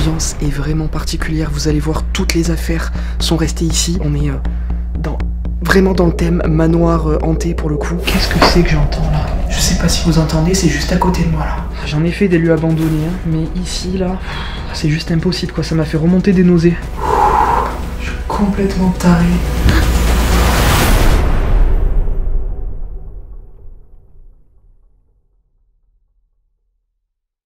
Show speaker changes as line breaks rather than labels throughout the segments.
L'ambiance est vraiment particulière, vous allez voir, toutes les affaires sont restées ici. On est vraiment dans le thème manoir hanté pour le coup. Qu'est-ce que c'est que j'entends là? Je sais pas si vous entendez, c'est juste à côté de moi là. J'en ai fait des lieux abandonnés, hein, mais ici là, c'est juste impossible quoi, ça m'a fait remonter des nausées. Je suis complètement taré.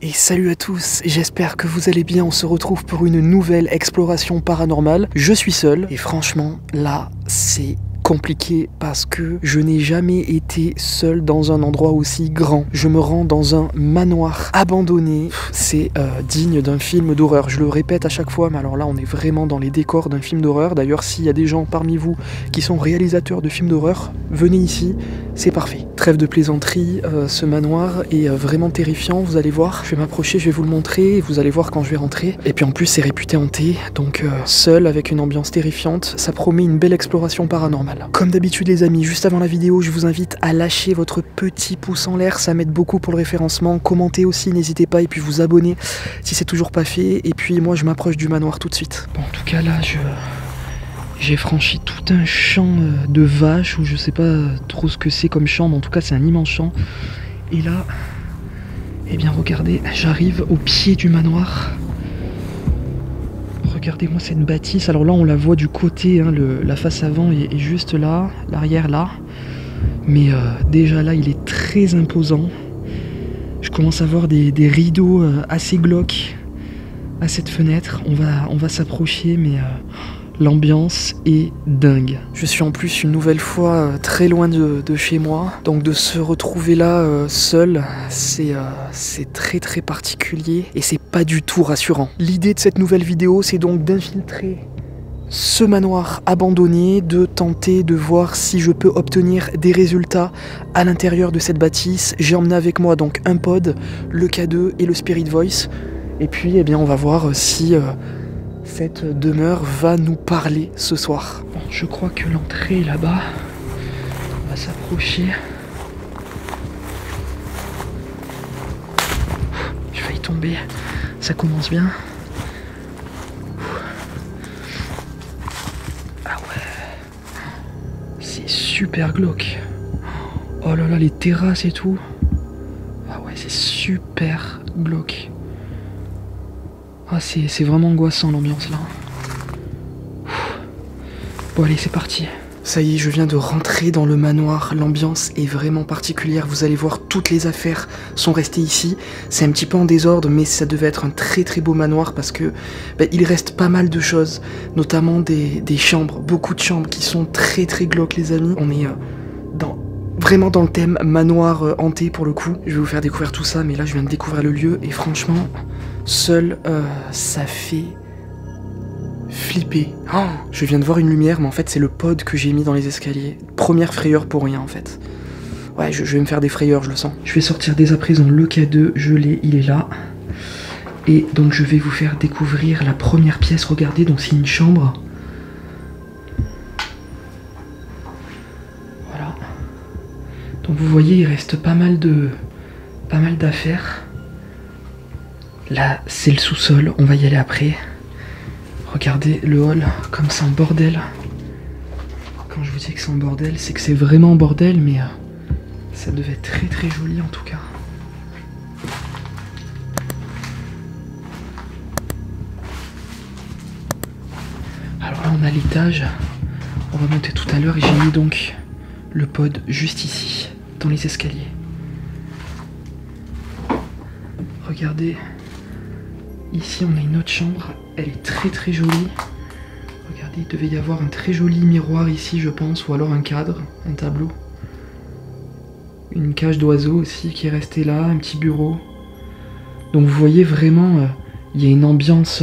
Et salut à tous, j'espère que vous allez bien, on se retrouve pour une nouvelle exploration paranormale. Je suis seul et franchement là c'est compliqué parce que je n'ai jamais été seul dans un endroit aussi grand. Je me rends dans un manoir abandonné, c'est digne d'un film d'horreur. Je le répète à chaque fois, mais alors là on est vraiment dans les décors d'un film d'horreur. D'ailleurs s'il y a des gens parmi vous qui sont réalisateurs de films d'horreur, venez ici, c'est parfait. Trêve de plaisanterie, ce manoir est vraiment terrifiant, vous allez voir. Je vais m'approcher, je vais vous le montrer et vous allez voir quand je vais rentrer. Et puis en plus c'est réputé hanté, donc seul avec une ambiance terrifiante, ça promet une belle exploration paranormale. Comme d'habitude les amis, juste avant la vidéo, je vous invite à lâcher votre petit pouce en l'air, ça m'aide beaucoup pour le référencement. Commentez aussi, n'hésitez pas, et puis vous abonner si c'est toujours pas fait. Et puis moi je m'approche du manoir tout de suite. Bon, en tout cas là j'ai franchi tout un champ de vaches, ou je sais pas trop ce que c'est comme champ, mais en tout cas c'est un immense champ. Et là, eh bien regardez, j'arrive au pied du manoir. Regardez-moi cette bâtisse, alors là on la voit du côté, hein, la face avant est juste là, l'arrière là. Mais déjà là il est très imposant. Je commence à voir des rideaux assez glauques à cette fenêtre. On va s'approcher, mais l'ambiance est dingue. Je suis en plus une nouvelle fois très loin de chez moi, donc de se retrouver là seul, c'est très très particulier et c'est pas du tout rassurant. L'idée de cette nouvelle vidéo, c'est donc d'infiltrer ce manoir abandonné, de tenter de voir si je peux obtenir des résultats à l'intérieur de cette bâtisse. J'ai emmené avec moi donc un pod, le K2 et le Spirit Voice, et puis eh bien on va voir si cette demeure va nous parler ce soir. Bon, je crois que l'entrée est là-bas. On va s'approcher. J'ai failli tomber. Ça commence bien. Ah ouais. C'est super glauque. Oh là là, les terrasses et tout. Ah ouais, c'est super glauque. Ah, c'est vraiment angoissant l'ambiance là. Bon allez, c'est parti. Ça y est, je viens de rentrer dans le manoir. L'ambiance est vraiment particulière. Vous allez voir, toutes les affaires sont restées ici. C'est un petit peu en désordre, mais ça devait être un très très beau manoir parce que il reste pas mal de choses, notamment des chambres, beaucoup de chambres qui sont très très glauques les amis. On est vraiment dans le thème manoir hanté pour le coup. Je vais vous faire découvrir tout ça, mais là je viens de découvrir le lieu et franchement, seul, ça fait flipper. Oh, je viens de voir une lumière, mais en fait c'est le pod que j'ai mis dans les escaliers. Première frayeur pour rien en fait. Ouais, je vais me faire des frayeurs, je le sens. Je vais sortir dès à présent le K2, je l'ai, il est là. Et donc je vais vous faire découvrir la première pièce, regardez, donc c'est une chambre. Voilà. Donc vous voyez, il reste pas mal d'affaires. Là, c'est le sous-sol, on va y aller après. Regardez le hall, comme c'est un bordel. Quand je vous dis que c'est un bordel, c'est que c'est vraiment un bordel, mais ça devait être très très joli en tout cas. Alors là, on a l'étage. On va monter tout à l'heure et j'ai mis donc le pod juste ici, dans les escaliers. Regardez. Ici on a une autre chambre, elle est très très jolie. Regardez, il devait y avoir un très joli miroir ici je pense, ou alors un cadre, un tableau. Une cage d'oiseaux aussi qui est restée là, un petit bureau. Donc vous voyez vraiment, il y a une ambiance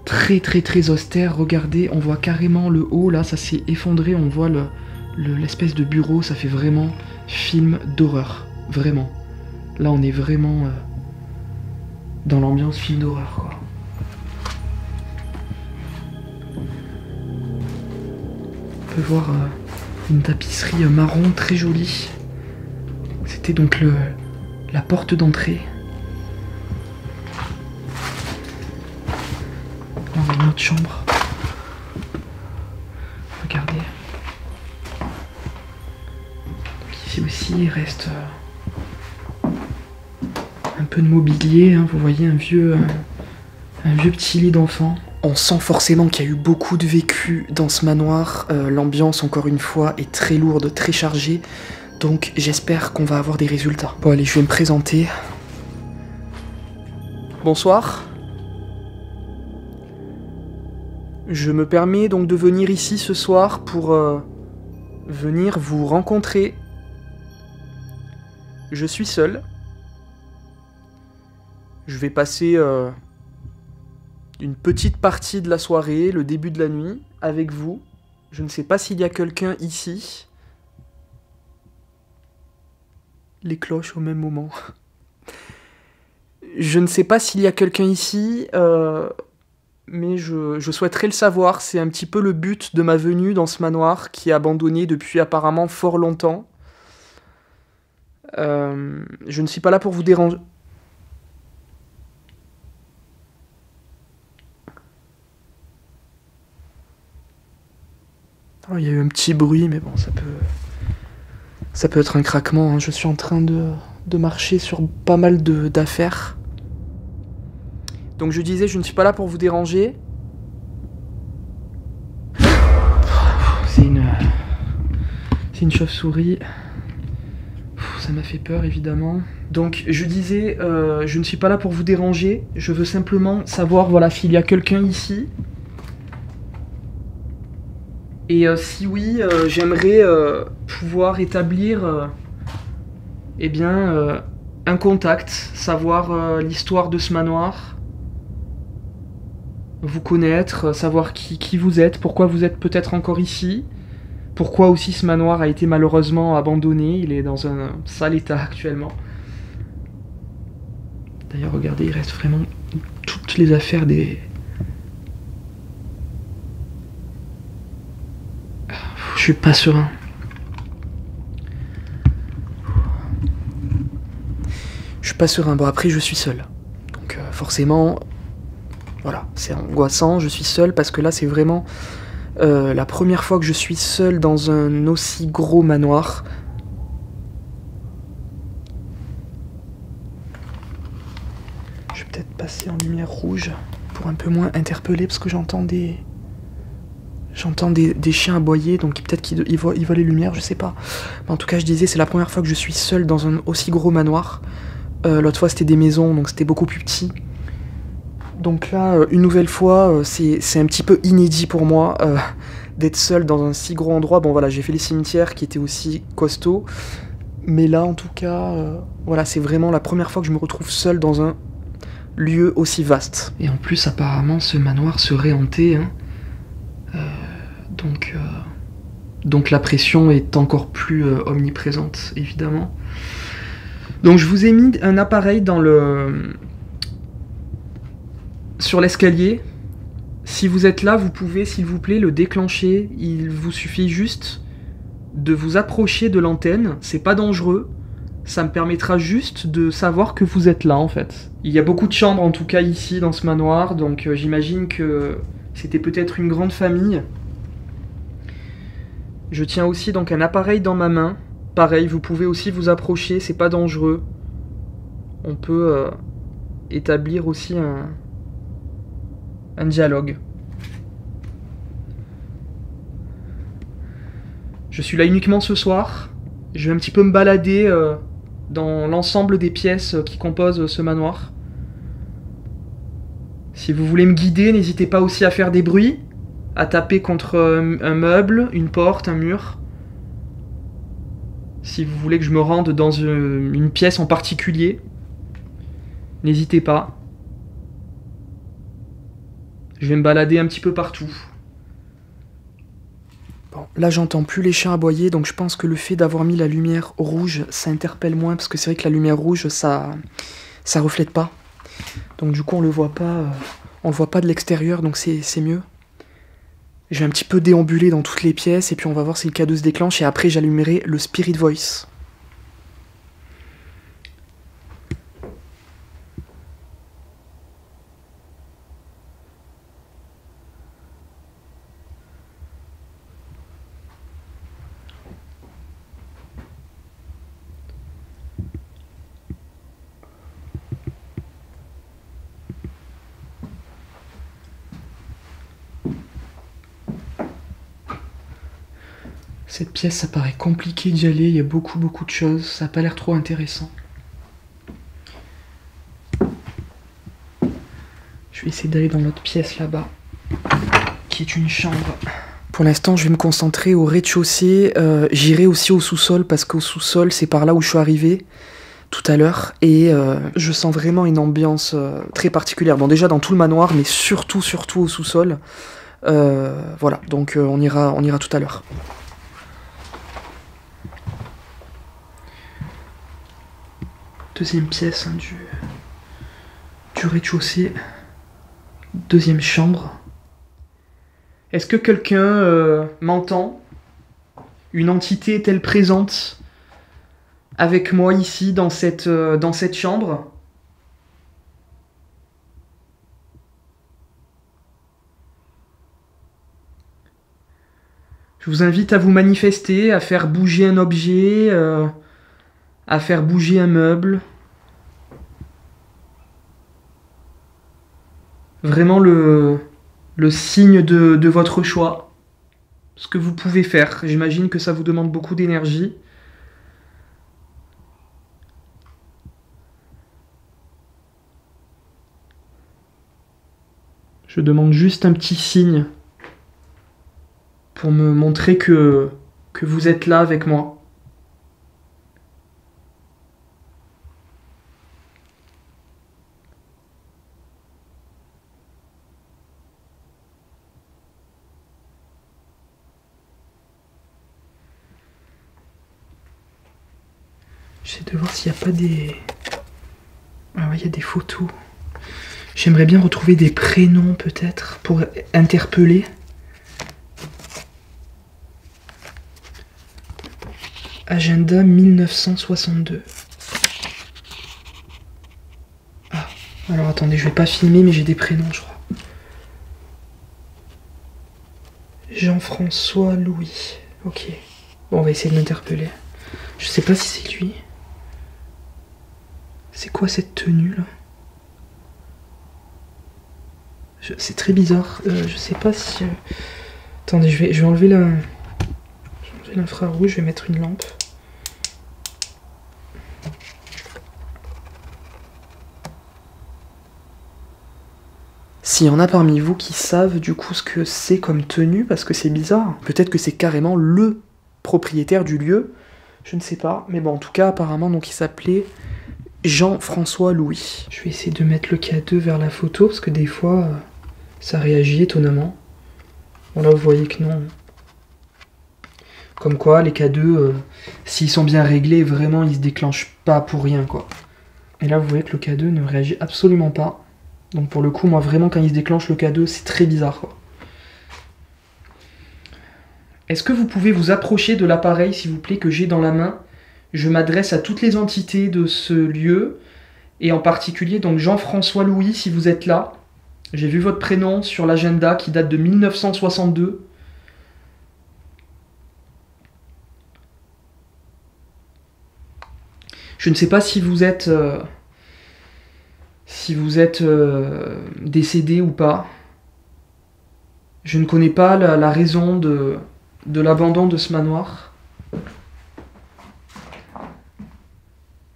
très très très austère. Regardez, on voit carrément le haut là, ça s'est effondré, on voit l'espèce de bureau, ça fait vraiment film d'horreur, vraiment. Là on est vraiment dans l'ambiance film d'horreur quoi. On peut voir une tapisserie marron très jolie. C'était donc la porte d'entrée. autre chambre. Regardez. Donc ici aussi, il reste un peu de mobilier. Hein, vous voyez, un vieux petit lit d'enfant. On sent forcément qu'il y a eu beaucoup de vécu dans ce manoir. L'ambiance, encore une fois, est très lourde, très chargée. Donc j'espère qu'on va avoir des résultats. Bon allez, je vais me présenter. Bonsoir. Je me permets donc de venir ici ce soir pour venir vous rencontrer. Je suis seul. Je vais passer une petite partie de la soirée, le début de la nuit, avec vous. Je ne sais pas s'il y a quelqu'un ici. Les cloches au même moment. Je ne sais pas s'il y a quelqu'un ici, mais je souhaiterais le savoir. C'est un petit peu le but de ma venue dans ce manoir qui est abandonné depuis apparemment fort longtemps. Je ne suis pas là pour vous déranger. Oh, il y a eu un petit bruit, mais bon, ça peut être un craquement. Hein. Je suis en train de marcher sur pas mal d'affaires. Donc je disais, je ne suis pas là pour vous déranger. C'est une chauve-souris. Ça m'a fait peur, évidemment. Donc je disais, je ne suis pas là pour vous déranger. Je veux simplement savoir, voilà, s'il y a quelqu'un ici. Et si oui, j'aimerais pouvoir établir eh bien, un contact, savoir l'histoire de ce manoir, vous connaître, savoir qui vous êtes, pourquoi vous êtes peut-être encore ici, pourquoi aussi ce manoir a été malheureusement abandonné, il est dans un sale état actuellement. D'ailleurs, regardez, il reste vraiment toutes les affaires des... Je suis pas serein. Je suis pas serein. Bon, après, je suis seul. Donc, forcément, voilà, c'est angoissant. Je suis seul parce que là, c'est vraiment la première fois que je suis seul dans un aussi gros manoir. Je vais peut-être passer en lumière rouge pour un peu moins interpeller parce que j'entends des chiens aboyer, donc peut-être qu'ils voient les lumières, je sais pas. Mais en tout cas, je disais, c'est la première fois que je suis seul dans un aussi gros manoir. L'autre fois, c'était des maisons, donc c'était beaucoup plus petit. Donc là, une nouvelle fois, c'est un petit peu inédit pour moi d'être seul dans un si gros endroit. Bon voilà, j'ai fait les cimetières qui étaient aussi costauds. Mais là, en tout cas, voilà, c'est vraiment la première fois que je me retrouve seul dans un lieu aussi vaste. Et en plus, apparemment, ce manoir serait hanté, hein. Donc la pression est encore plus omniprésente, évidemment. Donc je vous ai mis un appareil sur l'escalier. Si vous êtes là, vous pouvez, s'il vous plaît, le déclencher. Il vous suffit juste de vous approcher de l'antenne. C'est pas dangereux. Ça me permettra juste de savoir que vous êtes là, en fait. Il y a beaucoup de chambres, en tout cas, ici, dans ce manoir. Donc j'imagine que c'était peut-être une grande famille. Je tiens aussi donc un appareil dans ma main. Pareil, vous pouvez aussi vous approcher, c'est pas dangereux. On peut établir aussi un dialogue. Je suis là uniquement ce soir. Je vais un petit peu me balader dans l'ensemble des pièces qui composent ce manoir. Si vous voulez me guider, n'hésitez pas aussi à faire des bruits, à taper contre un meuble, une porte, un mur. Si vous voulez que je me rende dans une pièce en particulier, n'hésitez pas. Je vais me balader un petit peu partout. Bon, là j'entends plus les chiens aboyer, donc je pense que le fait d'avoir mis la lumière rouge, ça interpelle moins, parce que c'est vrai que la lumière rouge, ça reflète pas. Donc du coup on le voit pas de l'extérieur, donc c'est mieux. Je vais un petit peu déambuler dans toutes les pièces, et puis on va voir si le K2 se déclenche, et après j'allumerai le Spirit Voice. Cette pièce, ça paraît compliqué d'y aller, il y a beaucoup de choses, ça n'a pas l'air trop intéressant. Je vais essayer d'aller dans l'autre pièce là-bas, qui est une chambre. Pour l'instant, je vais me concentrer au rez-de-chaussée. J'irai aussi au sous-sol, parce qu'au sous-sol, c'est par là où je suis arrivé tout à l'heure. Et je sens vraiment une ambiance très particulière. Bon, déjà dans tout le manoir, mais surtout au sous-sol. Voilà, donc on ira tout à l'heure. Deuxième pièce hein, du rez-de-chaussée. Deuxième chambre. Est-ce que quelqu'un m'entend? Une entité est-elle présente avec moi ici dans cette chambre? Je vous invite à vous manifester, à faire bouger un objet, à faire bouger un meuble. Vraiment le signe de votre choix. Ce que vous pouvez faire. J'imagine que ça vous demande beaucoup d'énergie. Je demande juste un petit signe pour me montrer que vous êtes là avec moi. J'essaie de voir s'il n'y a pas des... Ah ouais, il y a des photos. J'aimerais bien retrouver des prénoms peut-être pour interpeller. Agenda 1962. Ah, alors attendez, je vais pas filmer mais j'ai des prénoms je crois. Jean-François Louis. Ok. Bon, on va essayer de l'interpeller. Je sais pas si c'est lui. C'est quoi cette tenue là? C'est très bizarre. Je sais pas si... Attendez, je vais enlever la... Je vais enlever l'infrarouge, je vais mettre une lampe. S'il y en a parmi vous qui savent du coup ce que c'est comme tenue, parce que c'est bizarre. Peut-être que c'est carrément le propriétaire du lieu. Je ne sais pas. Mais bon, en tout cas, apparemment, donc il s'appelait Jean-François Louis. Je vais essayer de mettre le K2 vers la photo, parce que des fois, ça réagit étonnamment. Bon là, vous voyez que non. Comme quoi, les K2, s'ils sont bien réglés, vraiment, ils se déclenchent pas pour rien, quoi. Et là, vous voyez que le K2 ne réagit absolument pas. Donc pour le coup, moi, vraiment, quand il se déclenche le K2, c'est très bizarre, quoi. Est-ce que vous pouvez vous approcher de l'appareil, s'il vous plaît, que j'ai dans la main? Je m'adresse à toutes les entités de ce lieu, et en particulier, donc Jean-François Louis, si vous êtes là. J'ai vu votre prénom sur l'agenda qui date de 1962. Je ne sais pas si vous êtes décédé ou pas. Je ne connais pas la raison de l'abandon de ce manoir.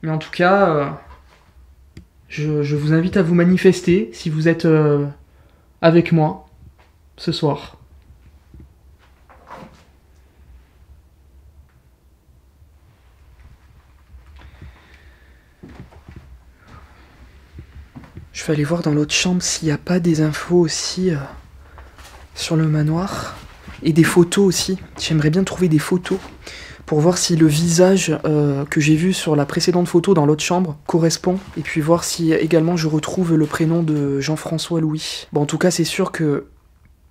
Mais en tout cas, je vous invite à vous manifester si vous êtes avec moi ce soir. Je vais aller voir dans l'autre chambre s'il n'y a pas des infos aussi sur le manoir. Et des photos aussi. J'aimerais bien trouver des photos pour voir si le visage que j'ai vu sur la précédente photo dans l'autre chambre correspond. Et puis voir si également je retrouve le prénom de Jean-François Louis. Bon, en tout cas, c'est sûr que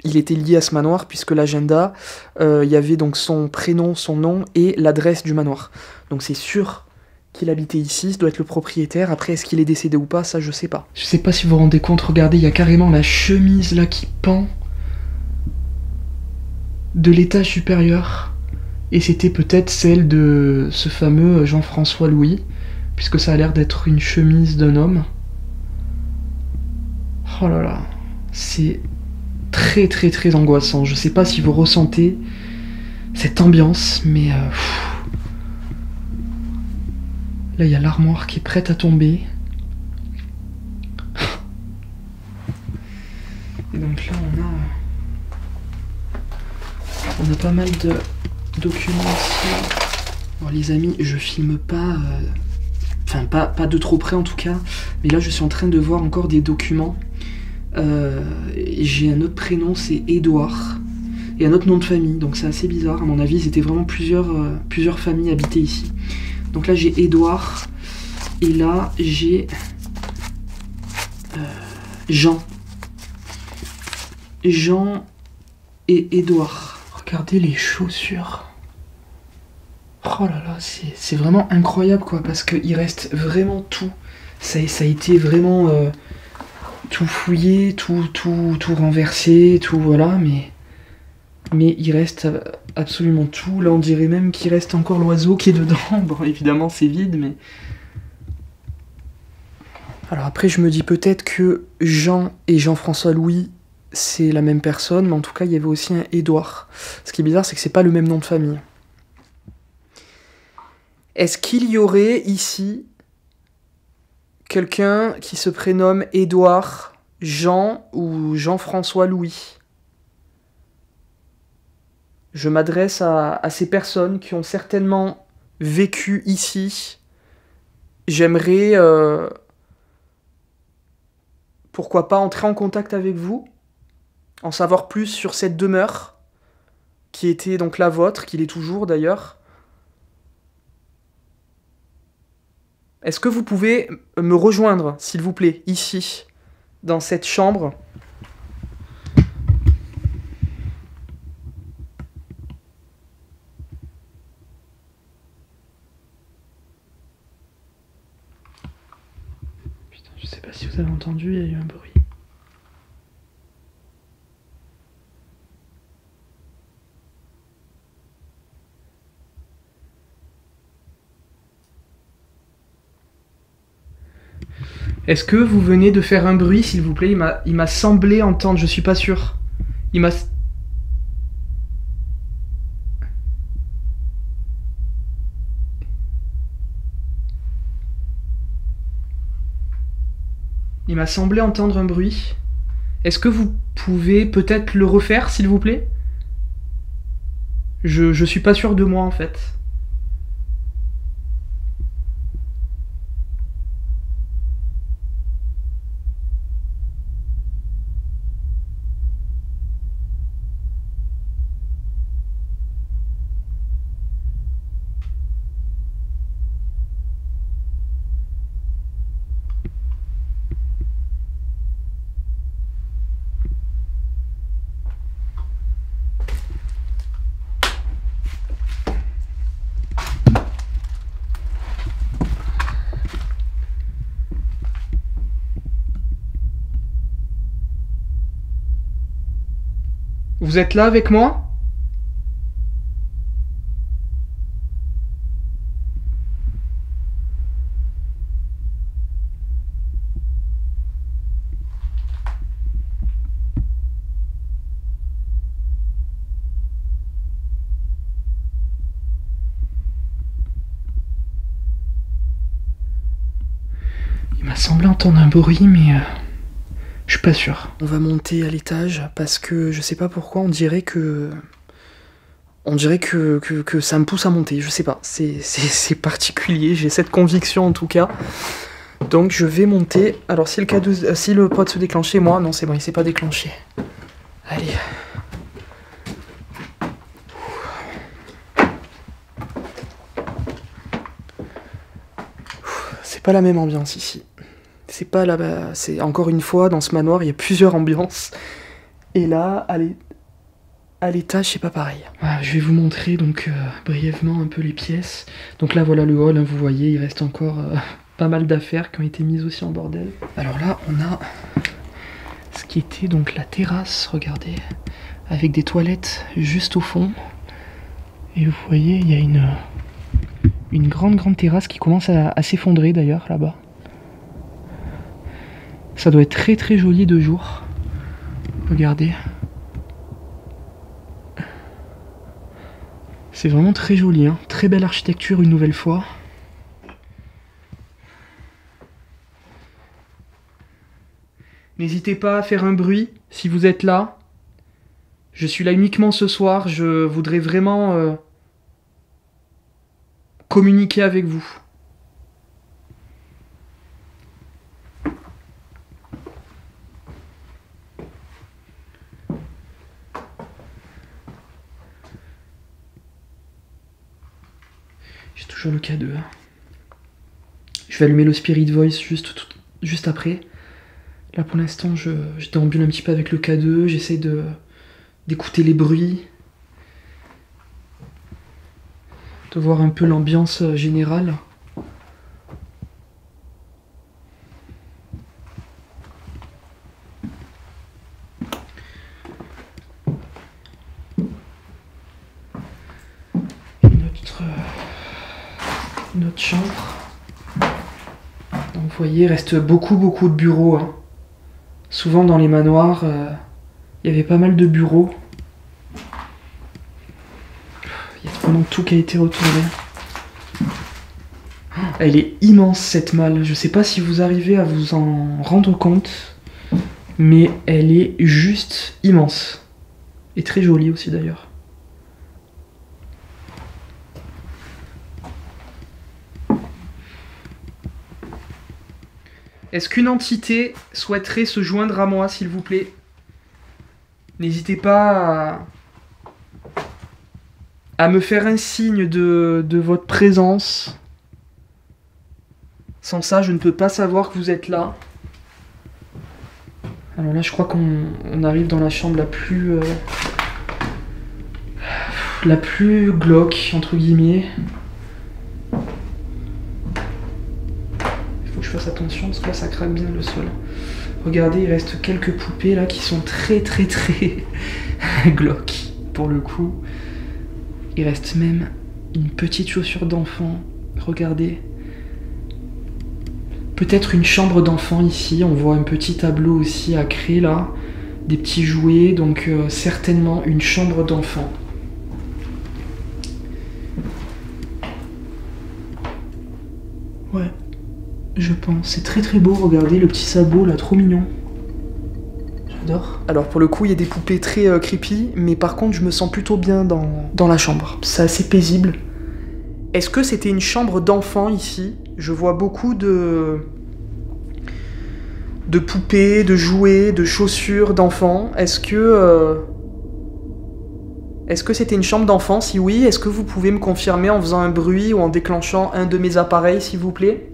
il était lié à ce manoir puisque l'agenda, il y avait donc son prénom, son nom et l'adresse du manoir. Donc c'est sûr qu'il habitait ici, ce doit être le propriétaire. Après, est-ce qu'il est décédé ou pas, ça je sais pas. Je sais pas si vous vous rendez compte, regardez, il y a carrément la chemise là qui pend de l'étage supérieur. Et c'était peut-être celle de ce fameux Jean-François Louis, puisque ça a l'air d'être une chemise d'un homme. Oh là là, c'est très angoissant. Je sais pas si vous ressentez cette ambiance, mais là il y a l'armoire qui est prête à tomber. Et donc là on a pas mal de documents ici. Bon les amis, je filme pas, enfin pas de trop près en tout cas, mais là je suis en train de voir encore des documents. J'ai un autre prénom, c'est Édouard, et un autre nom de famille, donc c'est assez bizarre. À mon avis, c'était vraiment plusieurs familles habitées ici. Donc là j'ai Édouard, et là j'ai Jean. Jean et Édouard. Regardez les chaussures. Oh là là, c'est vraiment incroyable quoi, parce qu'il reste vraiment tout. Ça a été vraiment tout fouillé, tout renversé, tout voilà, mais il reste absolument tout. Là on dirait même qu'il reste encore l'oiseau qui est dedans. Bon évidemment c'est vide, mais... Alors après je me dis peut-être que Jean et Jean-François Louis c'est la même personne, mais en tout cas il y avait aussi un Édouard. Ce qui est bizarre c'est que c'est pas le même nom de famille. Est-ce qu'il y aurait ici quelqu'un qui se prénomme Édouard, Jean ou Jean-François Louis? Je m'adresse à ces personnes qui ont certainement vécu ici. J'aimerais, pourquoi pas, entrer en contact avec vous, en savoir plus sur cette demeure, qui était donc la vôtre, qui l'est toujours d'ailleurs. Est-ce que vous pouvez me rejoindre, s'il vous plaît, ici, dans cette chambre ? Putain, je sais pas si vous avez entendu, il y a eu un bruit. Est-ce que vous venez de faire un bruit, s'il vous plaît? Il m'a semblé entendre, je suis pas sûr. Il m'a semblé entendre un bruit. Est-ce que vous pouvez peut-être le refaire, s'il vous plaît? Je suis pas sûr de moi, en fait. Vous êtes là avec moi? Il m'a semblé entendre un bruit, mais je suis pas sûr. On va monter à l'étage parce que je sais pas pourquoi, on dirait que ça me pousse à monter, je sais pas. C'est particulier, j'ai cette conviction en tout cas. Donc je vais monter. Alors si le pod se déclenchait, moi, non c'est bon, il s'est pas déclenché. Allez. C'est pas la même ambiance ici. C'est pas là-bas. C'est encore une fois dans ce manoir, il y a plusieurs ambiances. Et là, à l'étage, c'est pas pareil. Voilà, je vais vous montrer donc brièvement un peu les pièces. Donc là, voilà le hall. Hein, vous voyez, il reste encore pas mal d'affaires qui ont été mises aussi en bordel. Alors là, on a ce qui était donc la terrasse. Regardez, avec des toilettes juste au fond. Et vous voyez, il y a une grande terrasse qui commence à s'effondrer d'ailleurs là-bas. Ça doit être très joli de jour. Regardez. C'est vraiment très joli, hein. Très belle architecture une nouvelle fois. N'hésitez pas à faire un bruit si vous êtes là. Je suis là uniquement ce soir, je voudrais vraiment communiquer avec vous. J'ai toujours le K2. Je vais allumer le Spirit Voice juste après. Là pour l'instant je déambule un petit peu avec le K2, j'essaie d'écouter les bruits, de voir un peu l'ambiance générale. Notre chambre. Donc vous voyez, il reste beaucoup de bureaux, hein. Souvent dans les manoirs, il y avait pas mal de bureaux. Il y a vraiment tout qui a été retourné. Elle est immense cette malle. Je sais pas si vous arrivez à vous en rendre compte, mais elle est juste immense. Et très jolie aussi d'ailleurs. Est-ce qu'une entité souhaiterait se joindre à moi, s'il vous plaît? N'hésitez pas à me faire un signe de votre présence. Sans ça, je ne peux pas savoir que vous êtes là. Alors là, je crois qu'on arrive dans la chambre la plus glauque, entre guillemets. Je fasse attention parce que là ça craque bien le sol. Regardez, il reste quelques poupées là qui sont très glauques pour le coup. Il reste même une petite chaussure d'enfant. Regardez. Peut-être une chambre d'enfant ici. On voit un petit tableau aussi à créer là. Des petits jouets, donc certainement une chambre d'enfant. Ouais. Je pense. C'est très beau, regardez le petit sabot là, trop mignon. J'adore. Alors pour le coup, il y a des poupées très creepy, mais par contre, je me sens plutôt bien dans la chambre. C'est assez paisible. Est-ce que c'était une chambre d'enfant ici? Je vois beaucoup de poupées, de jouets, de chaussures d'enfants. Est-ce que c'était une chambre d'enfant? Si oui, est-ce que vous pouvez me confirmer en faisant un bruit ou en déclenchant un de mes appareils, s'il vous plaît?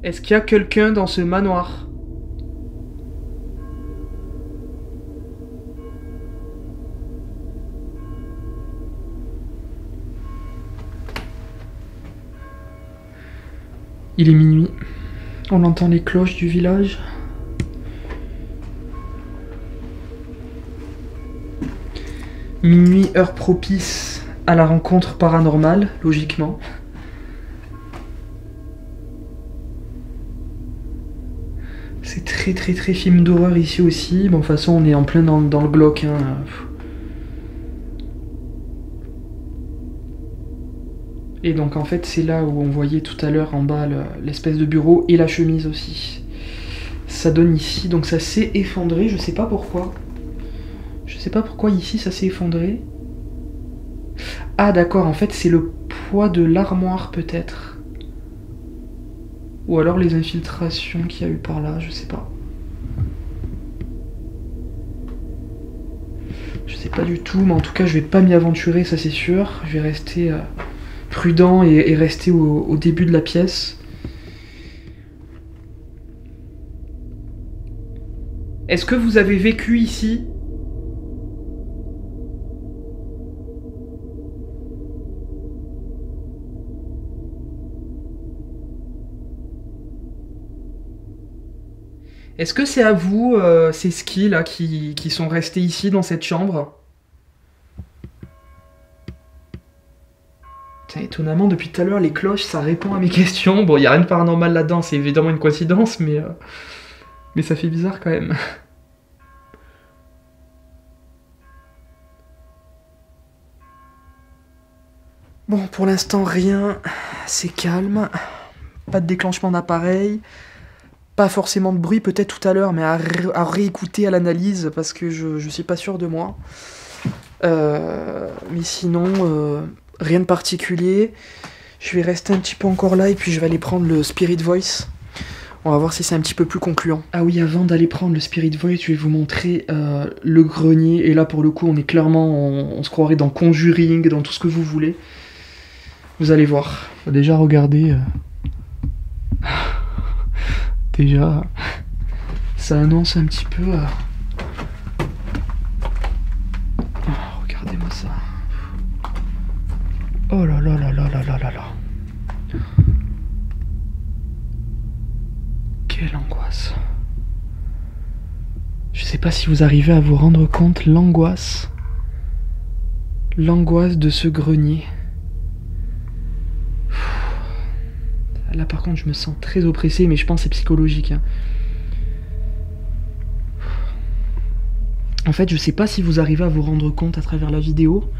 Est-ce qu'il y a quelqu'un dans ce manoir? Il est minuit. On entend les cloches du village. Minuit, heure propice à la rencontre paranormale, logiquement. C'est très film d'horreur ici aussi. Bon, de toute façon, on est en plein dans le glauque, hein. Et donc, en fait, c'est là où on voyait tout à l'heure en bas l'espèce de bureau et la chemise aussi. Ça donne ici. Donc, ça s'est effondré. Je sais pas pourquoi. Je sais pas pourquoi ici ça s'est effondré. Ah, d'accord. En fait, c'est le poids de l'armoire, peut-être. Ou alors les infiltrations qu'il y a eu par là, je sais pas. Je sais pas du tout, mais en tout cas je vais pas m'y aventurer, ça c'est sûr. Je vais rester prudent et rester au début de la pièce. Est-ce que vous avez vécu ici ? Est-ce que c'est à vous, ces skis là, qui sont restés ici dans cette chambre ? Putain, étonnamment, depuis tout à l'heure, les cloches, ça répond à mes questions. Bon, il n'y a rien de paranormal là-dedans, c'est évidemment une coïncidence, mais ça fait bizarre quand même. Bon, pour l'instant, rien. C'est calme. Pas de déclenchement d'appareil. Pas forcément de bruit, peut-être tout à l'heure, mais à réécouter à l'analyse, parce que je suis pas sûr de moi. Mais sinon, rien de particulier. Je vais rester un petit peu encore là, et puis je vais aller prendre le Spirit Voice. On va voir si c'est un petit peu plus concluant. Ah oui, avant d'aller prendre le Spirit Voice, je vais vous montrer le grenier. Et là, pour le coup, on est clairement... On se croirait dans Conjuring, dans tout ce que vous voulez. Vous allez voir. Faut déjà regarder... Déjà, ça annonce un petit peu... Oh, regardez-moi ça. Oh là là là là là là là là. Quelle angoisse. Je sais pas si vous arrivez à vous rendre compte l'angoisse. L'angoisse de ce grenier. Là par contre je me sens très oppressé, mais je pense que c'est psychologique. Hein. En fait je sais pas si vous arrivez à vous rendre compte à travers la vidéo,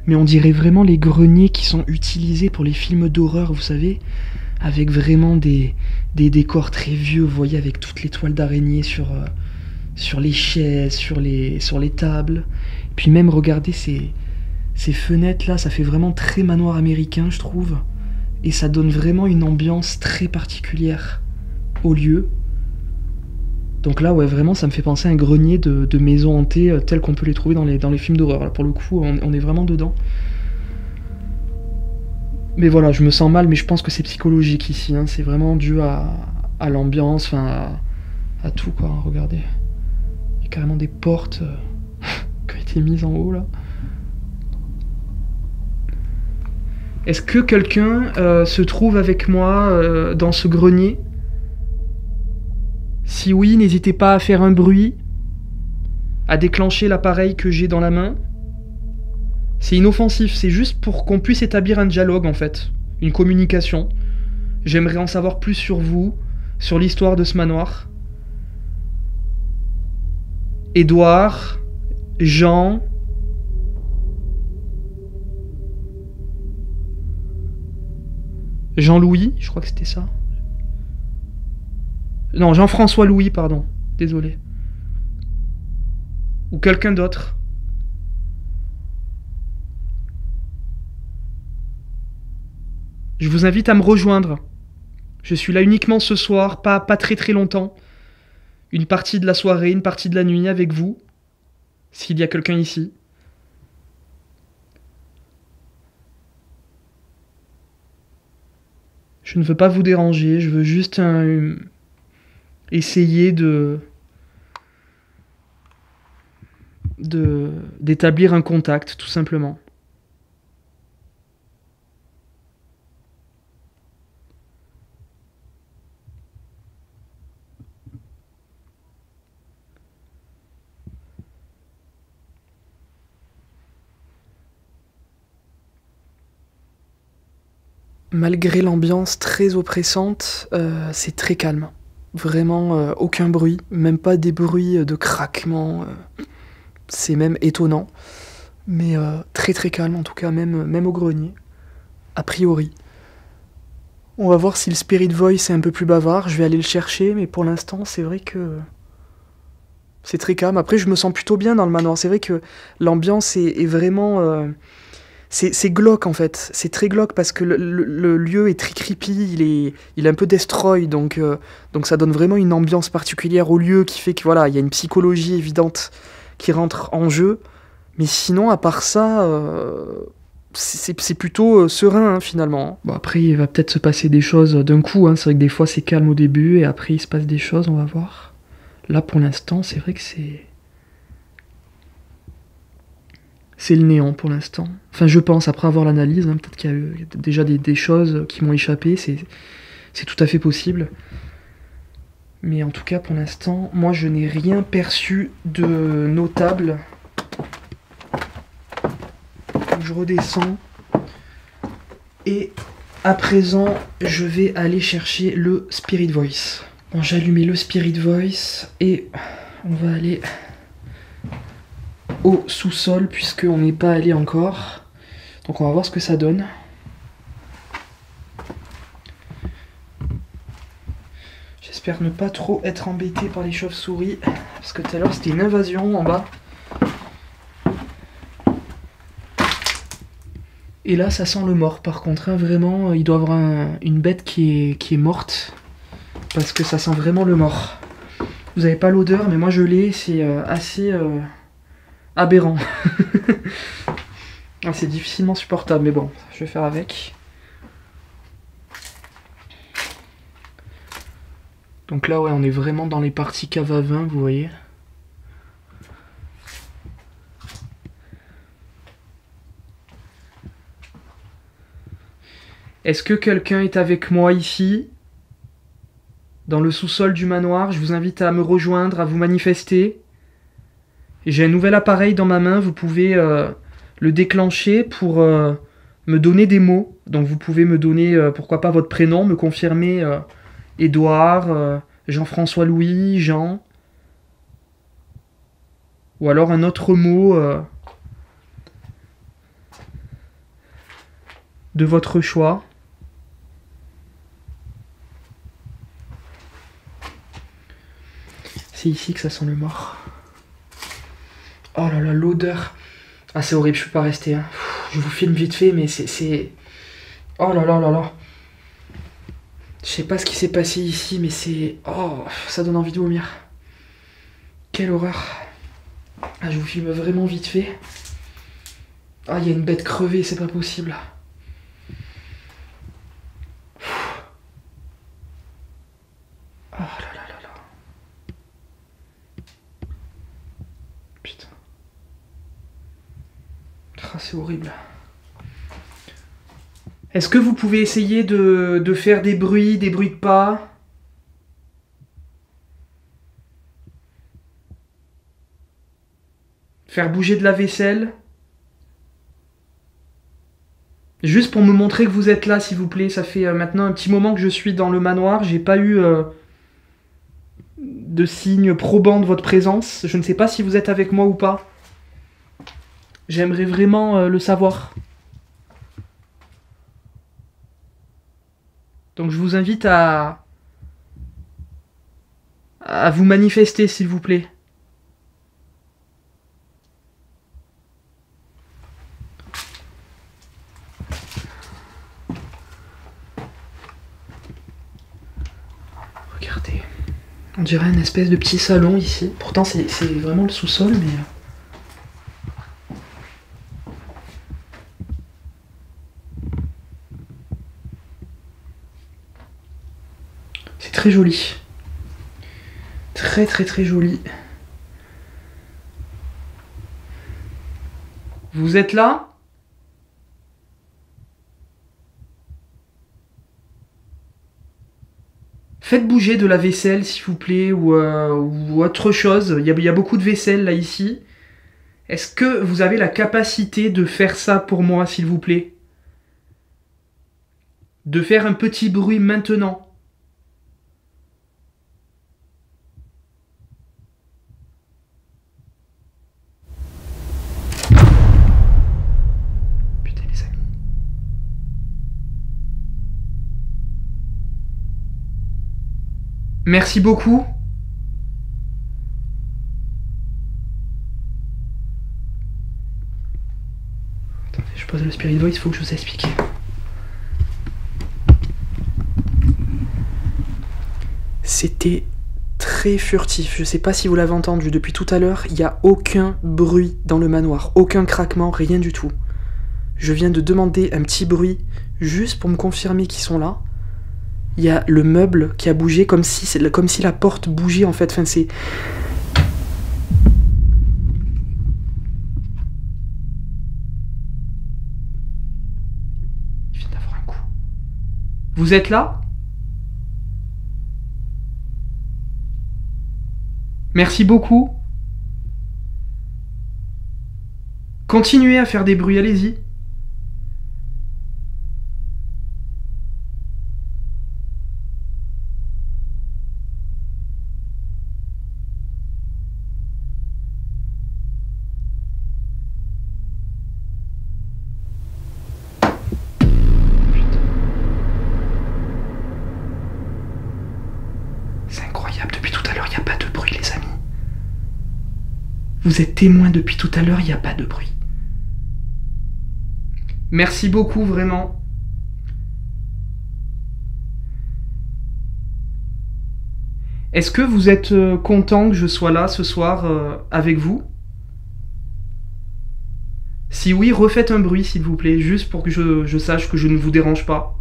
mais on dirait vraiment les greniers qui sont utilisés pour les films d'horreur, vous savez, avec vraiment des décors très vieux, vous voyez, avec toutes les toiles d'araignée sur les chaises, sur les tables. Et puis même regardez ces fenêtres là, ça fait vraiment très manoir américain je trouve. Et ça donne vraiment une ambiance très particulière au lieu. Donc là, ouais, vraiment, ça me fait penser à un grenier de maisons hantées tel qu'on peut les trouver dans les films d'horreur. Là, pour le coup, on est vraiment dedans. Mais voilà, je me sens mal, mais je pense que c'est psychologique ici. Hein. C'est vraiment dû à l'ambiance, enfin, à tout, quoi. Hein, regardez. Il y a carrément des portes qui ont été mises en haut, là. Est-ce que quelqu'un se trouve avec moi dans ce grenier ? Si oui, n'hésitez pas à faire un bruit, à déclencher l'appareil que j'ai dans la main. C'est inoffensif, c'est juste pour qu'on puisse établir un dialogue en fait, une communication. J'aimerais en savoir plus sur vous, sur l'histoire de ce manoir. Édouard, Jean... Jean-Louis, je crois que c'était ça. Non, Jean-François Louis, pardon. Désolé. Ou quelqu'un d'autre. Je vous invite à me rejoindre. Je suis là uniquement ce soir, pas très très longtemps. Une partie de la soirée, une partie de la nuit avec vous. S'il y a quelqu'un ici. Je ne veux pas vous déranger, je veux juste essayer d'établir un contact, tout simplement. Malgré l'ambiance très oppressante, c'est très calme. Vraiment aucun bruit, même pas des bruits de craquement. C'est même étonnant. Mais très très calme en tout cas, même au grenier. A priori. On va voir si le Spirit Voice est un peu plus bavard. Je vais aller le chercher, mais pour l'instant, c'est vrai que... c'est très calme. Après, je me sens plutôt bien dans le manoir. C'est vrai que l'ambiance est vraiment... c'est glauque en fait, c'est très glauque parce que le lieu est très creepy, il est un peu destroy, donc ça donne vraiment une ambiance particulière au lieu qui fait que voilà, il y a une psychologie évidente qui rentre en jeu, Mais sinon, à part ça, c'est plutôt serein, hein, finalement. Bon, après, il va peut-être se passer des choses d'un coup, hein. C'est vrai que des fois, c'est calme au début, et après, il se passe des choses, on va voir. Là, pour l'instant, c'est vrai que c'est... C'est le néant, pour l'instant. Enfin, je pense, après avoir l'analyse, hein, peut-être qu'il y a eu déjà des choses qui m'ont échappé, c'est tout à fait possible. Mais en tout cas, pour l'instant, moi, je n'ai rien perçu de notable. Donc, je redescends. Et à présent, je vais aller chercher le Spirit Voice. Bon, j'ai allumé le Spirit Voice et on va aller au sous-sol puisqu'on n'est pas allé encore. Donc on va voir ce que ça donne. J'espère ne pas trop être embêté par les chauves-souris parce que tout à l'heure c'était une invasion en bas. Et là ça sent le mort par contre, hein, vraiment il doit y avoir une bête qui est morte parce que ça sent vraiment le mort. Vous n'avez pas l'odeur mais moi je l'ai, c'est assez aberrant. Ah, c'est difficilement supportable mais bon, je vais faire avec. Donc là ouais on est vraiment dans les parties cave à vin, vous voyez. Est-ce que quelqu'un est avec moi ici, dans le sous-sol du manoir? Je vous invite à me rejoindre, à vous manifester. J'ai un nouvel appareil dans ma main, vous pouvez le déclencher pour me donner des mots. Donc vous pouvez me donner, pourquoi pas, votre prénom, me confirmer Édouard, Jean-François Louis, Jean. Ou alors un autre mot de votre choix. C'est ici que ça sent le mort. Oh là là, l'odeur. Ah, c'est horrible, je peux pas rester. Hein. Je vous filme vite fait, mais c'est... Oh là là là là. Je sais pas ce qui s'est passé ici, mais c'est... Oh, ça donne envie de vomir. Quelle horreur. Ah, je vous filme vraiment vite fait. Ah, il y a une bête crevée, c'est pas possible. Oh là là là là. Putain. Ah, c'est horrible. Est-ce que vous pouvez essayer de faire des bruits de pas? Faire bouger de la vaisselle? Juste pour me montrer que vous êtes là, s'il vous plaît. Ça fait maintenant un petit moment que je suis dans le manoir. J'ai pas eu de signe probant de votre présence. Je ne sais pas si vous êtes avec moi ou pas. J'aimerais vraiment le savoir. Donc je vous invite à vous manifester, s'il vous plaît. Regardez. On dirait une espèce de petit salon ici. Pourtant c'est vraiment le sous-sol, mais... C'est très joli. Très très très joli. Vous êtes là? Faites bouger de la vaisselle, s'il vous plaît, ou autre chose. Il y a beaucoup de vaisselle, là, ici. Est-ce que vous avez la capacité de faire ça pour moi, s'il vous plaît? De faire un petit bruit maintenant. Putain, les amis. Merci beaucoup. Attendez, je pose le Spirit Voice, il faut que je vous explique. C'était très furtif. Je sais pas si vous l'avez entendu, depuis tout à l'heure, il n'y a aucun bruit dans le manoir, aucun craquement, rien du tout. Je viens de demander un petit bruit, juste pour me confirmer qu'ils sont là. Il y a le meuble qui a bougé, comme si la porte bougeait en fait. Enfin, c'est... Il vient d'avoir un coup. Vous êtes là ? Merci beaucoup. Continuez à faire des bruits, allez-y. C'est incroyable, depuis tout à l'heure, il n'y a pas de bruit, les amis. Vous êtes témoins depuis tout à l'heure, il n'y a pas de bruit. Merci beaucoup, vraiment. Est-ce que vous êtes content que je sois là ce soir avec vous? Si oui, refaites un bruit, s'il vous plaît, juste pour que je sache que je ne vous dérange pas.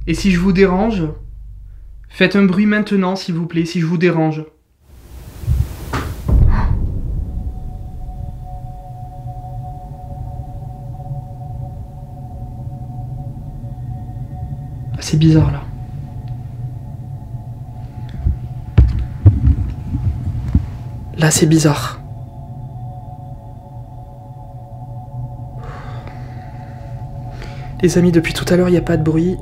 Et si je vous dérange, faites un bruit maintenant, s'il vous plaît, si je vous dérange. Ah, c'est bizarre, là. Là, c'est bizarre. Les amis, depuis tout à l'heure, il n'y a pas de bruit.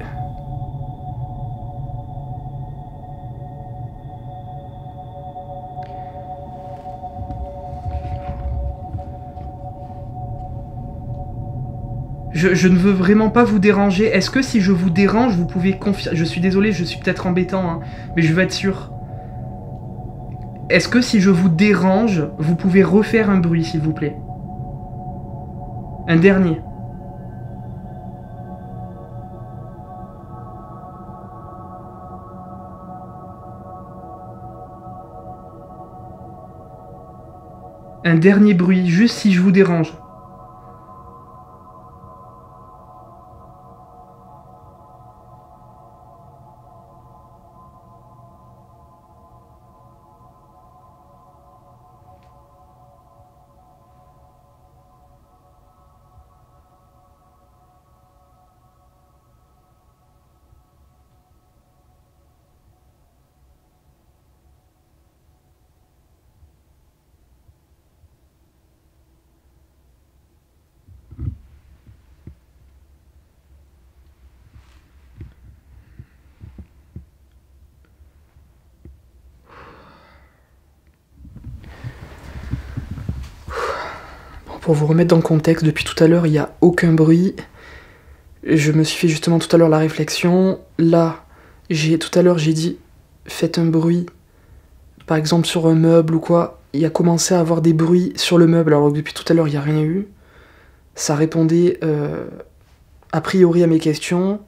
Je ne veux vraiment pas vous déranger. Est-ce que si je vous dérange, vous pouvez confirmer... Je suis désolé, je suis peut-être embêtant, hein, mais je veux être sûr. Est-ce que si je vous dérange, vous pouvez refaire un bruit, s'il vous plaît? Un dernier. Un dernier bruit, juste si je vous dérange. Pour vous remettre dans le contexte, depuis tout à l'heure, il n'y a aucun bruit. Je me suis fait justement tout à l'heure la réflexion. Là, tout à l'heure, j'ai dit, faites un bruit, par exemple sur un meuble ou quoi. Il a commencé à avoir des bruits sur le meuble, alors que depuis tout à l'heure, il n'y a rien eu. Ça répondait a priori à mes questions.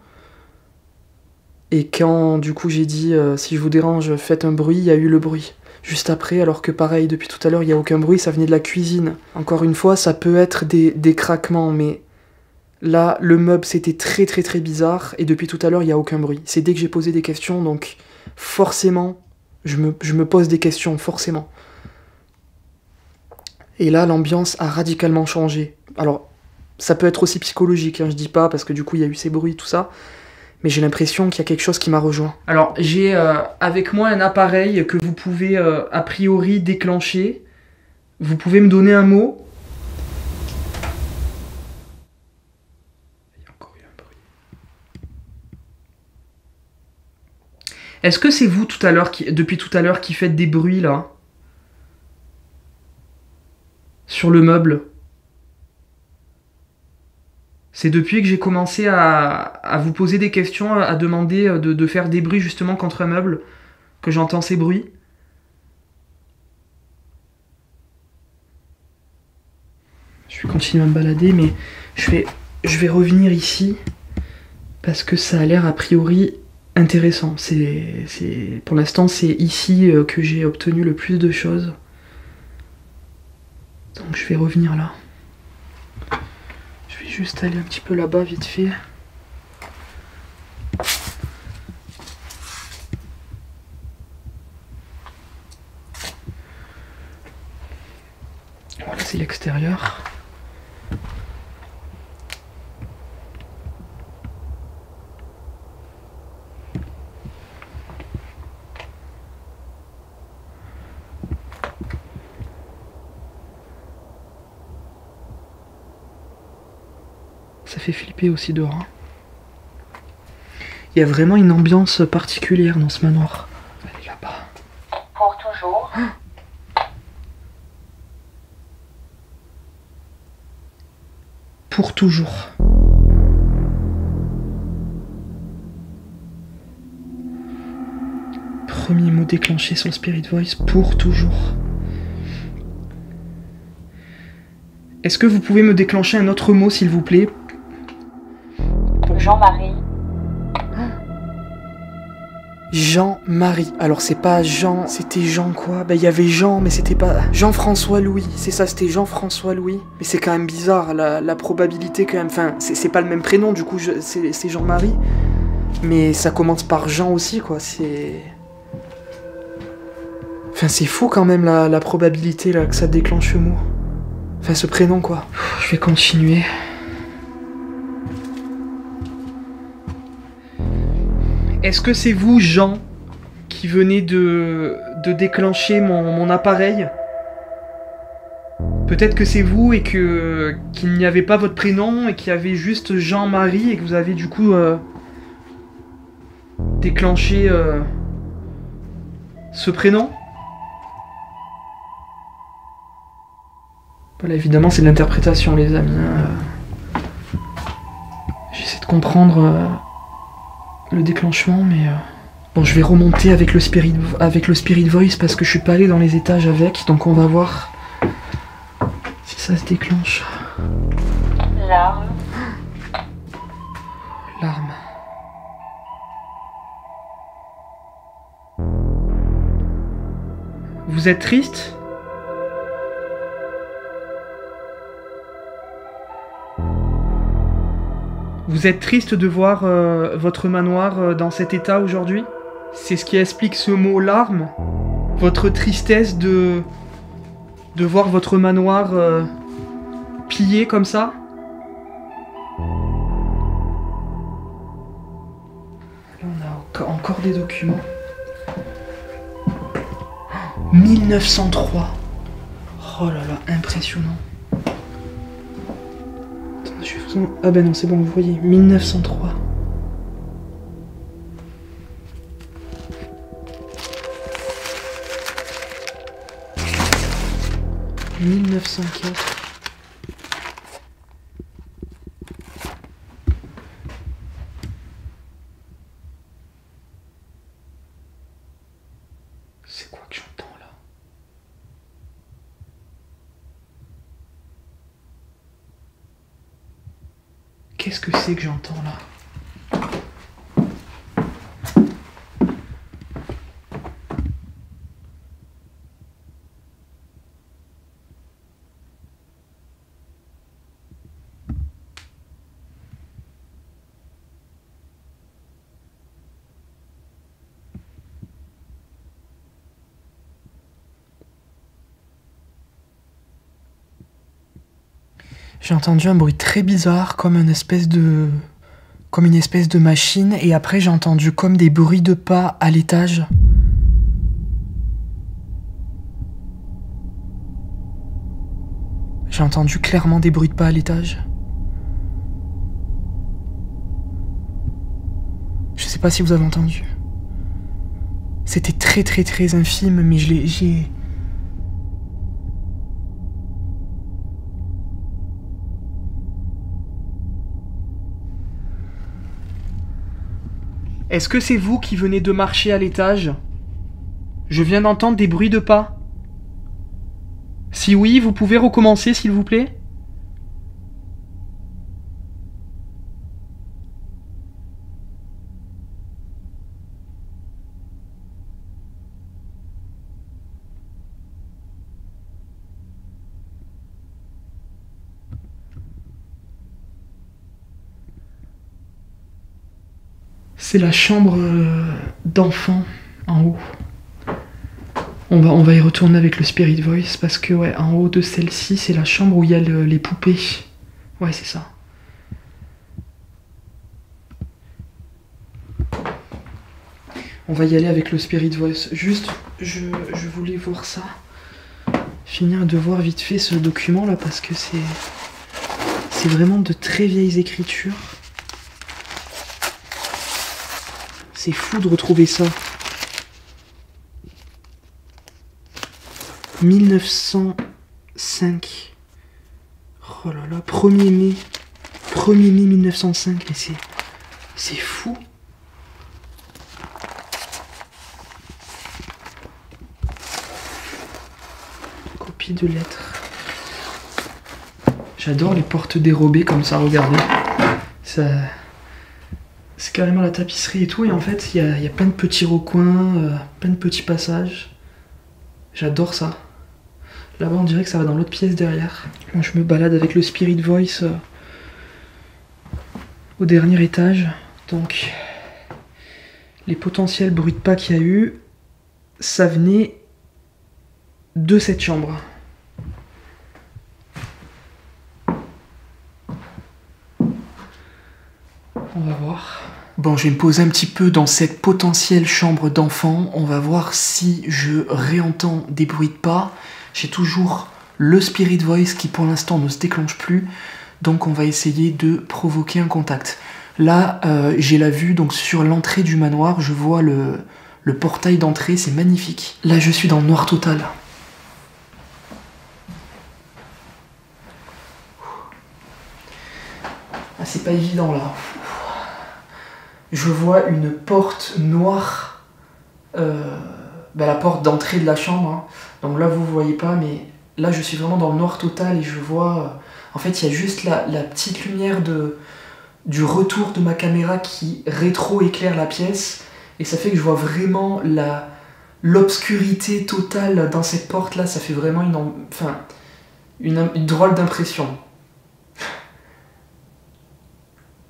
Et quand, du coup, j'ai dit, si je vous dérange, faites un bruit, il y a eu le bruit. Juste après, alors que pareil, depuis tout à l'heure, il n'y a aucun bruit, ça venait de la cuisine. Encore une fois, ça peut être des craquements, mais là, le meuble, c'était très très très bizarre, et depuis tout à l'heure, il n'y a aucun bruit. C'est dès que j'ai posé des questions, donc forcément, je me pose des questions, forcément. Et là, l'ambiance a radicalement changé. Alors, ça peut être aussi psychologique, hein, je dis pas, parce que du coup, il y a eu ces bruits, tout ça. Mais j'ai l'impression qu'il y a quelque chose qui m'a rejoint. Alors, j'ai avec moi un appareil que vous pouvez a priori déclencher. Vous pouvez me donner un mot. Est-ce que c'est vous tout à l'heure, depuis tout à l'heure, qui faites des bruits là? Sur le meuble? C'est depuis que j'ai commencé à vous poser des questions, à demander de faire des bruits justement contre un meuble, que j'entends ces bruits. Je vais continuer à me balader, mais je vais revenir ici, parce que ça a l'air a priori intéressant. Pour l'instant, c'est ici que j'ai obtenu le plus de choses. Donc je vais revenir là. Je vais juste aller un petit peu là-bas vite fait. Voilà, c'est l'extérieur. Ça fait flipper aussi dehors. Hein. Il y a vraiment une ambiance particulière dans ce manoir. Elle est là-bas.
Pour toujours.
Pour toujours. Premier mot déclenché sur le Spirit Voice, pour toujours. Est-ce que vous pouvez me déclencher un autre mot, s'il vous plaît?
Jean-Marie.
Jean-Marie. Alors c'est pas Jean, c'était Jean quoi? Bah il y avait Jean, mais c'était pas... Jean-François Louis, c'est ça, c'était Jean-François Louis. Mais c'est quand même bizarre, la probabilité quand même... Enfin, c'est pas le même prénom, du coup, c'est Jean-Marie. Mais ça commence par Jean aussi, quoi, c'est... Enfin, c'est fou quand même, la probabilité, là, que ça déclenche le mot. Enfin, ce prénom, quoi. Je vais continuer. Est-ce que c'est vous, Jean, qui venez de déclencher mon appareil? Peut-être que c'est vous et qu'il n'y avait pas votre prénom et qu'il y avait juste Jean-Marie et que vous avez du coup déclenché ce prénom? Voilà, évidemment, c'est de l'interprétation, les amis. J'essaie de comprendre... le déclenchement, mais... Bon, je vais remonter avec le Spirit Voice parce que je suis pas allé dans les étages avec, donc on va voir si ça se déclenche.
Larmes.
Larmes. Vous êtes triste? Vous êtes triste de voir votre manoir dans cet état aujourd'hui? C'est ce qui explique ce mot larmes? Votre tristesse de voir votre manoir pillé comme ça? Là on a encore des documents. 1903. Oh là là, impressionnant. Ah ben non, c'est bon, vous voyez, 1903. « 1904. » C'est quoi que j'entends là? Qu'est-ce que c'est que j'entends là? J'ai entendu un bruit très bizarre, comme une espèce de machine, et après j'ai entendu comme des bruits de pas à l'étage. J'ai entendu clairement des bruits de pas à l'étage. Je sais pas si vous avez entendu. C'était très très très infime, mais j'ai... Est-ce que c'est vous qui venez de marcher à l'étage? Je viens d'entendre des bruits de pas. Si oui, vous pouvez recommencer s'il vous plaît? C'est la chambre d'enfant en haut. On va y retourner avec le Spirit Voice parce que ouais, en haut de celle-ci, c'est la chambre où il y a les poupées. Ouais, c'est ça. On va y aller avec le Spirit Voice. Juste, je voulais voir ça. Finir de voir vite fait ce document là parce que c'est vraiment de très vieilles écritures. C'est fou de retrouver ça. 1905. Oh là là, 1er mai. 1er mai 1905, mais c'est fou. Copie de lettres. J'adore les portes dérobées comme ça, regardez. Ça... C'est carrément la tapisserie et tout, et en fait, il y a plein de petits recoins, plein de petits passages. J'adore ça. Là-bas, on dirait que ça va dans l'autre pièce derrière. Moi, je me balade avec le Spirit Voice au dernier étage. Donc, les potentiels bruits de pas qu'il y a eu, ça venait de cette chambre. On va voir. Bon, je vais me poser un petit peu dans cette potentielle chambre d'enfant. On va voir si je réentends des bruits de pas. J'ai toujours le Spirit Voice qui pour l'instant ne se déclenche plus. Donc on va essayer de provoquer un contact. Là, j'ai la vue donc sur l'entrée du manoir. Je vois le portail d'entrée, c'est magnifique. Là, je suis dans le noir total. Ah, c'est pas évident là. Je vois une porte noire, la porte d'entrée de la chambre. Hein. Donc là, vous voyez pas, mais là, je suis vraiment dans le noir total et je vois... en fait, il y a juste la petite lumière du retour de ma caméra qui rétro-éclaire la pièce. Et ça fait que je vois vraiment l'obscurité totale dans cette porte-là. Ça fait vraiment une drôle d'impression.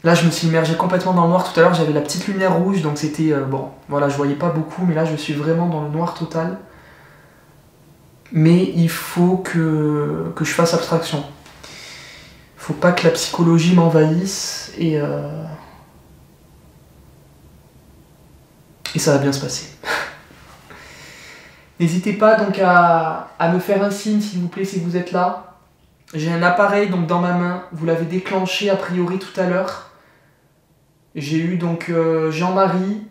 Là, je me suis immergé complètement dans le noir. Tout à l'heure, j'avais la petite lumière rouge, donc c'était... bon, voilà, je voyais pas beaucoup, mais là, je suis vraiment dans le noir total. Mais il faut que je fasse abstraction. Faut pas que la psychologie m'envahisse, et ça va bien se passer. N'hésitez pas donc à me faire un signe, s'il vous plaît, si vous êtes là. J'ai un appareil donc dans ma main. Vous l'avez déclenché, a priori, tout à l'heure. J'ai eu donc Jean-Marie,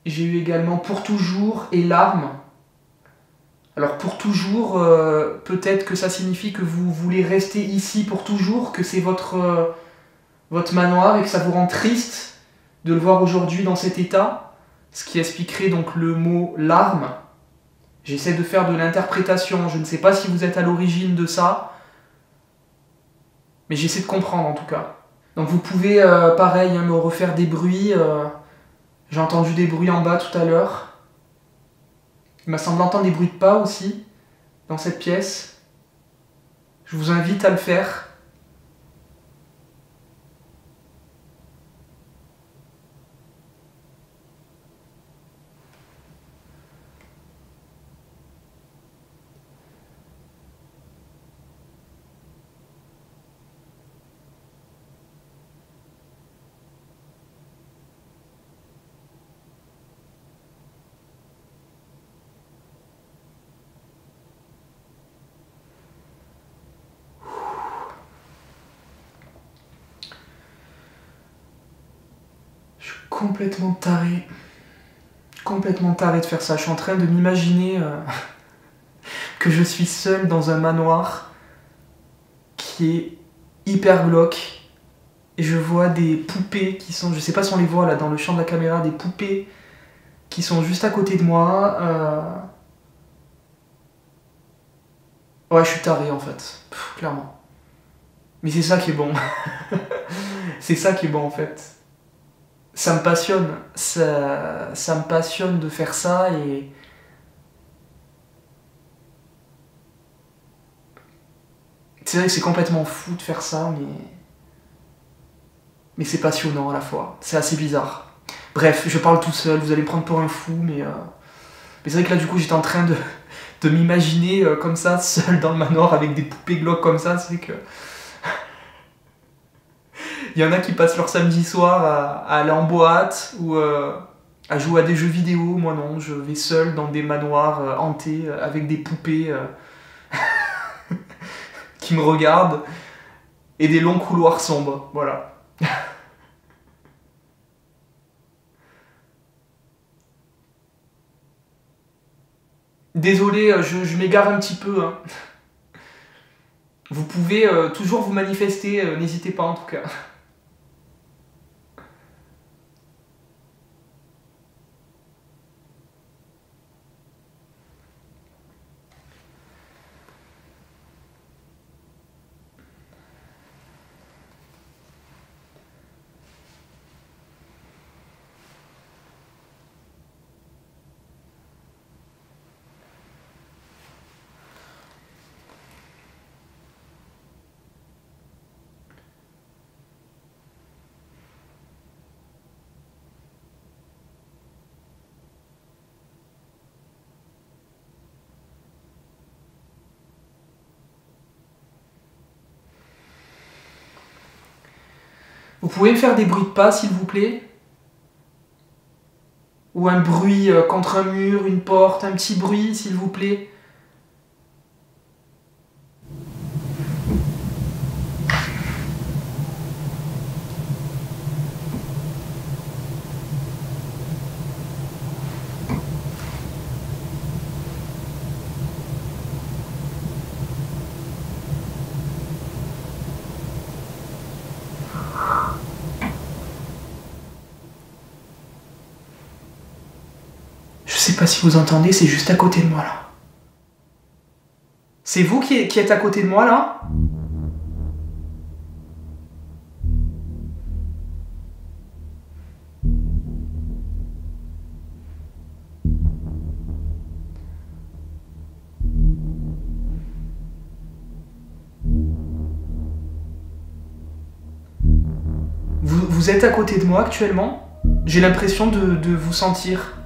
j'ai eu également Pour Toujours et Larmes. Alors Pour Toujours, peut-être que ça signifie que vous voulez rester ici pour toujours, que c'est votre manoir et que ça vous rend triste de le voir aujourd'hui dans cet état, ce qui expliquerait donc le mot larmes. J'essaie de faire de l'interprétation, je ne sais pas si vous êtes à l'origine de ça, mais j'essaie de comprendre en tout cas. Donc vous pouvez, pareil, hein, me refaire des bruits. J'ai entendu des bruits en bas tout à l'heure. Il m'a semblé entendre des bruits de pas aussi, dans cette pièce. Je vous invite à le faire. Complètement taré. complètement taré de faire ça. Je suis en train de m'imaginer que je suis seul dans un manoir qui est hyper glauque. Et je vois des poupées qui sont... Je sais pas si on les voit là dans le champ de la caméra, des poupées qui sont juste à côté de moi. Ouais, je suis taré en fait. Clairement. Mais c'est ça qui est bon. C'est ça qui est bon en fait. Ça me passionne. Ça me passionne de faire ça et... C'est vrai que c'est complètement fou de faire ça, mais c'est passionnant à la fois. C'est assez bizarre. Bref, je parle tout seul, vous allez me prendre pour un fou, mais c'est vrai que là du coup j'étais en train de m'imaginer comme ça, seul dans le manoir avec des poupées glauques comme ça, c'est que... Il y en a qui passent leur samedi soir à aller en boîte ou à jouer à des jeux vidéo. Moi non, je vais seul dans des manoirs hantés avec des poupées qui me regardent et des longs couloirs sombres. Voilà. Désolé, je m'égare un petit peu. Hein. Vous pouvez toujours vous manifester, n'hésitez pas en tout cas. Vous pouvez me faire des bruits de pas, s'il vous plaît? Ou un bruit contre un mur, une porte, un petit bruit, s'il vous plaît? Je sais pas si vous entendez, c'est juste à côté de moi là. C'est vous qui êtes à côté de moi là? Vous êtes à côté de moi actuellement? J'ai l'impression de vous sentir.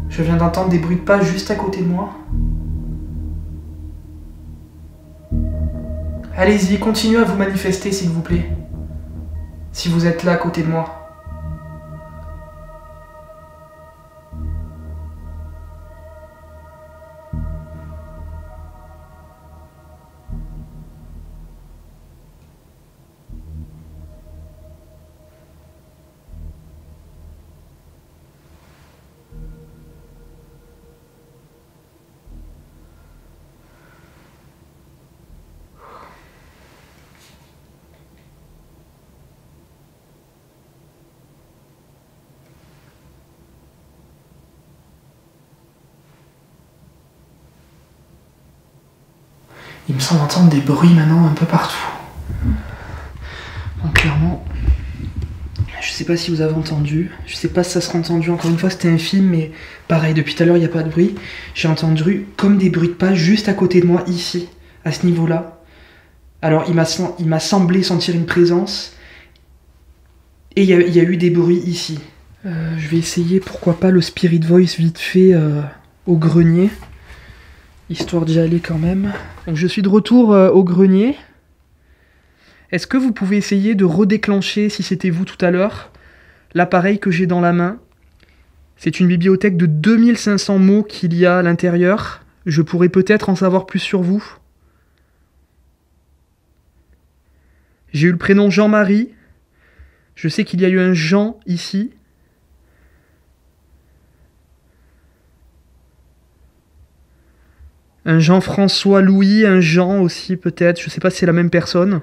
Je viens d'entendre des bruits de pas juste à côté de moi. Allez-y, continuez à vous manifester s'il vous plaît. Si vous êtes là à côté de moi. Il me semble entendre des bruits maintenant un peu partout. Donc clairement, je sais pas si vous avez entendu, je sais pas si ça sera entendu, encore une fois c'était un film, mais pareil, depuis tout à l'heure il n'y a pas de bruit. J'ai entendu comme des bruits de pas juste à côté de moi, ici, à ce niveau-là. Alors il m'a semblé sentir une présence, et il y a eu des bruits ici. Je vais essayer, pourquoi pas, le Spirit Voice vite fait au grenier. Histoire d'y aller quand même. Donc je suis de retour au grenier. Est-ce que vous pouvez essayer de redéclencher, si c'était vous tout à l'heure, l'appareil que j'ai dans la main? C'est une bibliothèque de 2500 mots qu'il y a à l'intérieur. Je pourrais peut-être en savoir plus sur vous. J'ai eu le prénom Jean-Marie. Je sais qu'il y a eu un Jean ici. Un Jean-François Louis, un Jean aussi peut-être. Je sais pas si c'est la même personne.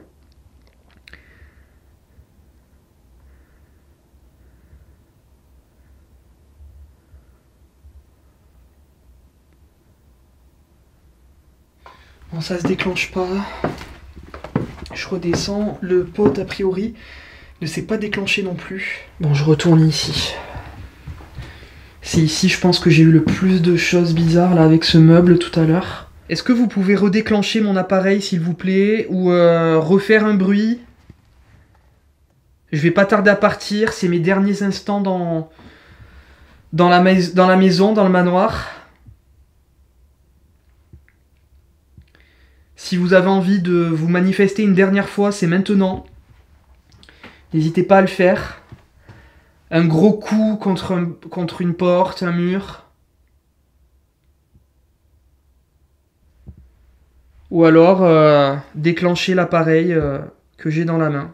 Bon, ça se déclenche pas. Je redescends. Le pote, a priori, ne s'est pas déclenché non plus. Bon, je retourne ici. C'est ici, je pense que j'ai eu le plus de choses bizarres là avec ce meuble tout à l'heure. Est-ce que vous pouvez redéclencher mon appareil s'il vous plaît ou refaire un bruit? Je vais pas tarder à partir, c'est mes derniers instants dans la maison, dans le manoir. Si vous avez envie de vous manifester une dernière fois, c'est maintenant. N'hésitez pas à le faire. Un gros coup contre une porte, un mur. Ou alors déclencher l'appareil que j'ai dans la main.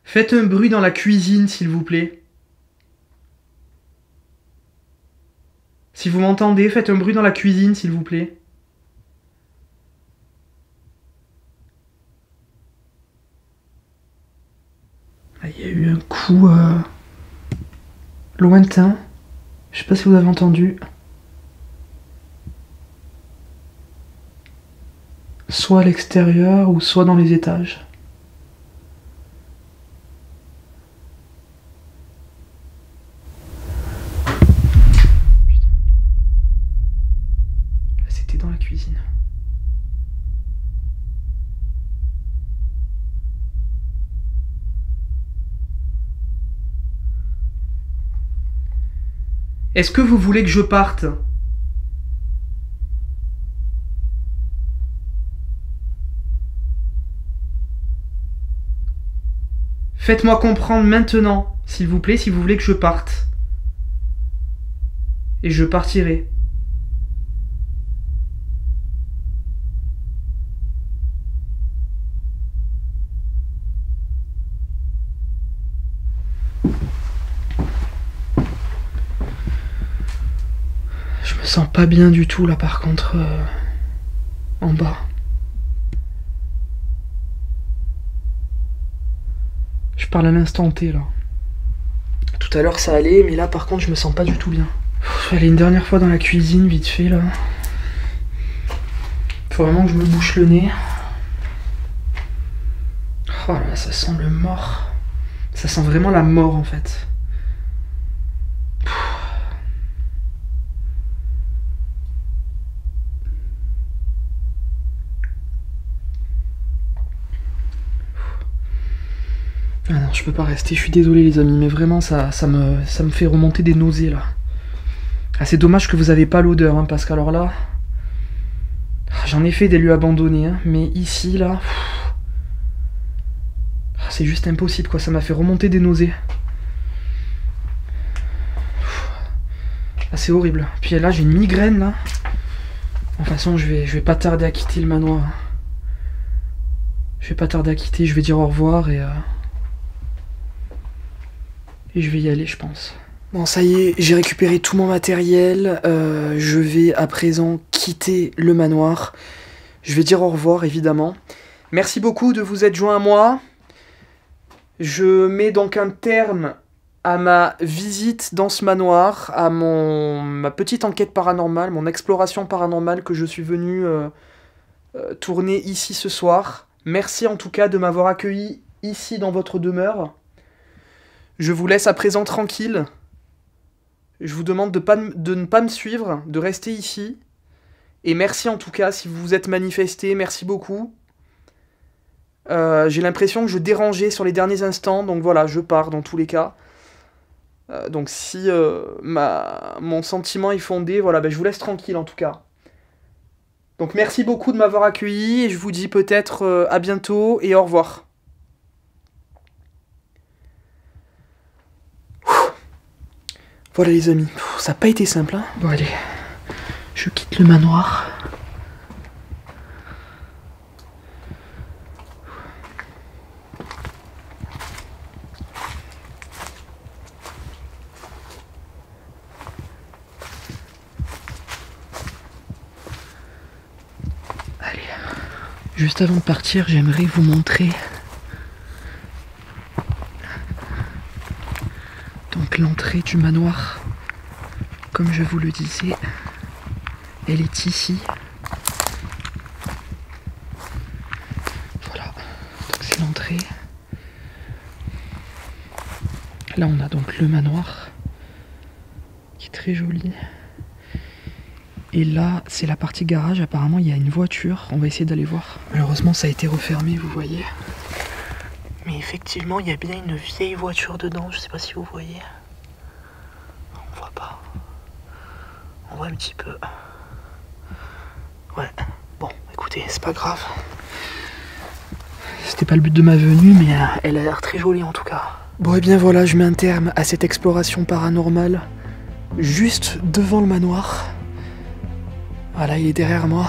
Faites un bruit dans la cuisine, s'il vous plaît. Si vous m'entendez, faites un bruit dans la cuisine, s'il vous plaît. Il y a eu un coup lointain. Je sais pas si vous avez entendu. Soit à l'extérieur ou soit dans les étages. Là, c'était dans la cuisine. Est-ce que vous voulez que je parte ? Faites-moi comprendre maintenant, s'il vous plaît, si vous voulez que je parte. Et je partirai. Je me sens pas bien du tout là par contre en bas. Je parle à l'instant T là. Tout à l'heure ça allait mais là par contre je me sens pas du tout bien. Je vais aller une dernière fois dans la cuisine vite fait là. Faut vraiment que je me bouche le nez. Oh là ça sent le mort. Ça sent vraiment la mort en fait. Ah non, je peux pas rester, je suis désolé les amis, mais vraiment ça me fait remonter des nausées là. Ah, c'est dommage que vous avez pas l'odeur, hein, parce qu'alors là... J'en ai fait des lieux abandonnés, hein, mais ici là... C'est juste impossible quoi, ça m'a fait remonter des nausées. Ah, c'est horrible. Puis là j'ai une migraine là. De toute façon je vais pas tarder à quitter le manoir. Je vais pas tarder à quitter, je vais dire au revoir et je vais y aller je pense. Bon ça y est, j'ai récupéré tout mon matériel. Je vais à présent quitter le manoir. Je vais dire au revoir évidemment. Merci beaucoup de vous être joints à moi. Je mets donc un terme à ma visite dans ce manoir, à ma petite enquête paranormale, mon exploration paranormale que je suis venu tourner ici ce soir. Merci en tout cas de m'avoir accueilli ici dans votre demeure. Je vous laisse à présent tranquille. Je vous demande de ne pas me suivre, de rester ici. Et merci en tout cas si vous vous êtes manifesté, merci beaucoup. J'ai l'impression que je dérangeais sur les derniers instants, donc voilà, je pars dans tous les cas. Donc si mon sentiment est fondé, voilà, ben, je vous laisse tranquille en tout cas. Donc merci beaucoup de m'avoir accueilli, et je vous dis peut-être à bientôt, et au revoir. Voilà les amis, ça n'a pas été simple, hein. Bon allez, Je quitte le manoir. Allez, juste avant de partir, j'aimerais vous montrer donc l'entrée du manoir. Comme je vous le disais, elle est ici. Voilà, donc c'est l'entrée. Là on a donc le manoir, qui est très joli. Et là c'est la partie garage, apparemment il y a une voiture, on va essayer d'aller voir. Malheureusement ça a été refermé, vous voyez. Mais effectivement il y a bien une vieille voiture dedans, je sais pas si vous voyez. On voit pas. On voit un petit peu. Ouais, bon, écoutez, c'est pas grave. C'était pas le but de ma venue, mais elle a l'air très jolie en tout cas. Bon, et bien voilà, je mets un terme à cette exploration paranormale. Juste devant le manoir. Voilà, il est derrière moi.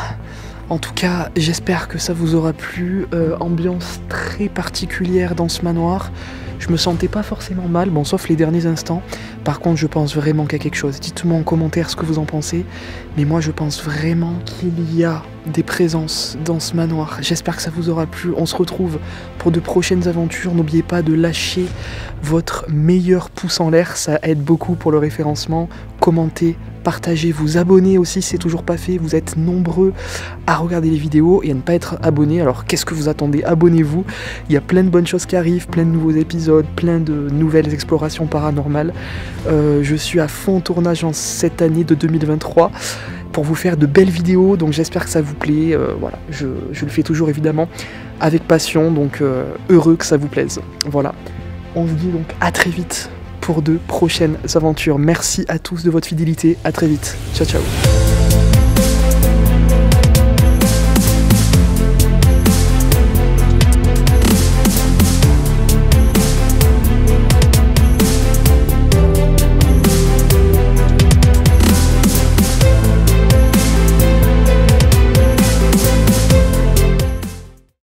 En tout cas, j'espère que ça vous aura plu. Ambiance très particulière dans ce manoir. Je me sentais pas forcément mal, bon, sauf les derniers instants. Par contre, je pense vraiment qu'il y a quelque chose. Dites-moi en commentaire ce que vous en pensez. Mais moi, je pense vraiment qu'il y a des présences dans ce manoir. J'espère que ça vous aura plu. On se retrouve pour de prochaines aventures. N'oubliez pas de lâcher votre meilleur pouce en l'air. Ça aide beaucoup pour le référencement. Commentez, partagez, vous abonnez aussi si c'est toujours pas fait. Vous êtes nombreux à regarder les vidéos et à ne pas être abonnés. Alors qu'est-ce que vous attendez? Abonnez-vous. Il y a plein de bonnes choses qui arrivent, plein de nouveaux épisodes, plein de nouvelles explorations paranormales. Je suis à fond tournage en cette année de 2023 pour vous faire de belles vidéos, donc j'espère que ça vous plaît. Voilà, je le fais toujours évidemment avec passion, donc heureux que ça vous plaise. Voilà, on se dit donc à très vite pour de prochaines aventures. Merci à tous de votre fidélité, à très vite. Ciao ciao.